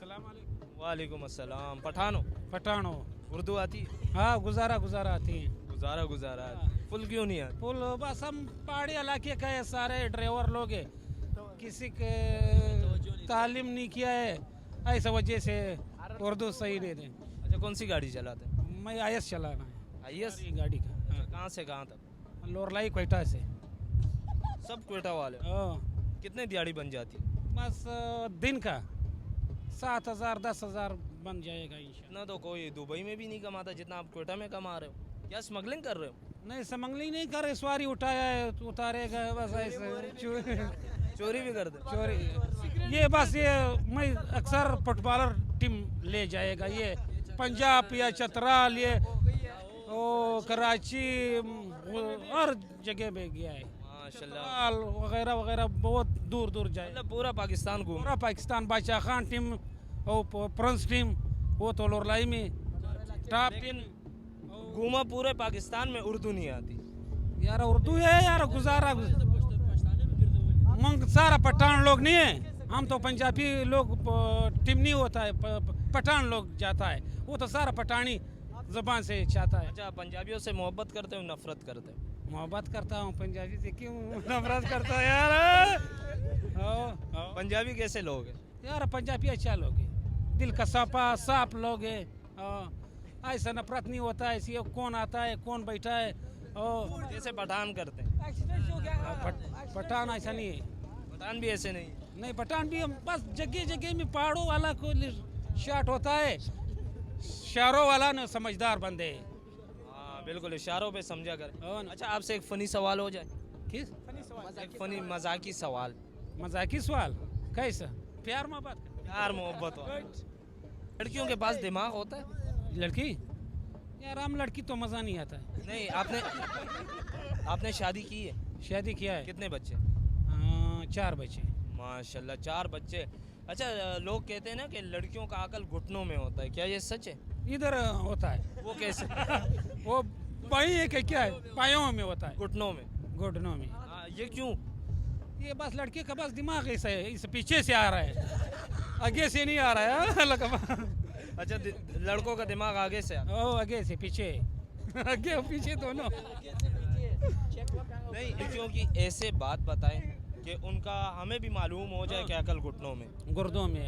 अस्सलाम वालेकुम। वालेकुम अस्सलाम। पठानो पठानो। उर्दू आती है? हाँ, गुजारा गुजारा आती है। गुजारा गुजारा फुल क्यों नहीं आती? पुल बस हम पहाड़ी इलाके का है, सारे ड्राइवर लोग है, किसी के तालीम नहीं किया है, ऐसा वजह से उर्दू सही नहीं दे। अच्छा, कौन सी गाड़ी चलाते हैं? मैं आयस चलाना है, आईएएस? गाड़ी का। अच्छा, कहाँ से कहाँ तक? लोरलाई कोयटा से। सब क्वेटा वाले? हाँ, कितने दिहाड़ी बन जाती है? बस दिन का 7,000 10,000 बन जाएगा इंशाल्लाह। इतना तो कोई दुबई में भी नहीं कमाता जितना आप क्वेटा में कमा रहे हो। क्या स्मगलिंग कर रहे हो? नहीं, समंगली नहीं करे, सवारी उठाया है तो उतारेगा, बस ऐसे चोरी भी कर दे? चोरी। ये बस ये मैं अक्सर फुटबॉलर टीम ले जाएगा, ये पंजाब या चतराल, ये ओ कराची हर जगह पे गया है, माशाल्लाह। वगैरह वगैरह बहुत दूर दूर जाए। मतलब पूरा पाकिस्तान घूम? पूरा पाकिस्तान, बादशाह खान टीम और प्रिंस टीम, वो तो लोरलाई में टॉप टीम घूमा पूरे पाकिस्तान में, उर्दू नहीं आती? यार उर्दू है यार, गुजारा मंग सारा पठान लोग नहीं है, हम तो पंजाबी लोग टीम नहीं होता है, पठान लोग जाता है, वो तो सारा पठानी जबान से चाहता है। अच्छा, पंजाबियों से मोहब्बत करते हो नफरत करते हो? मोहब्बत करता हूँ पंजाबी से, क्यों नफरत करता है यार? पंजाबी कैसे लोग हैं? यार पंजाबी अच्छा लोग है, दिल का साफा साफ लोग है, ऐसा नफरत नहीं होता है, ऐसी कौन आता है कौन बैठा है, जैसे पठान करते हैं? पठान ऐसा नहीं है। पठान भी ऐसे नहीं? नहीं, पठान भी हम बस जगह जगह में पहाड़ों वाला को शॉट होता है, शहरों वाला न समझदार बंदे है। हाँ बिल्कुल, इशारों पे समझा कर। हाँ। अच्छा, आपसे एक फनी सवाल हो जाए? किस एक फनी मजाकी सवाल। मजाकी सवाल? कैसा? प्यार मोहब्बत? प्यार मोहब्बत हो? लड़कियों के पास दिमाग होता है? लड़की? यार हम लड़की तो मज़ा नहीं आता है। नहीं, आपने शादी की है? शादी किया है। कितने बच्चे? 4 बच्चे। माशाल्लाह, 4 बच्चे। अच्छा, लोग कहते हैं ना कि लड़कियों का अकल घुटनों में होता है, क्या ये सच है? इधर होता है। वो कैसे? वो पाई है क्या है, पायों में होता है, घुटनों में? घुटनों में। ये क्यों? ये बस लड़के का बस दिमाग ऐसा है, इस पीछे से आ रहा है, आगे से नहीं आ रहा है। अच्छा, लड़कों का दिमाग आगे से आगे से पीछे, आगे और पीछे दोनों। नहीं, लड़कियों की ऐसे बात बताएं कि उनका हमें भी मालूम हो जाए कि अकल घुटनों में। गुर्दों में।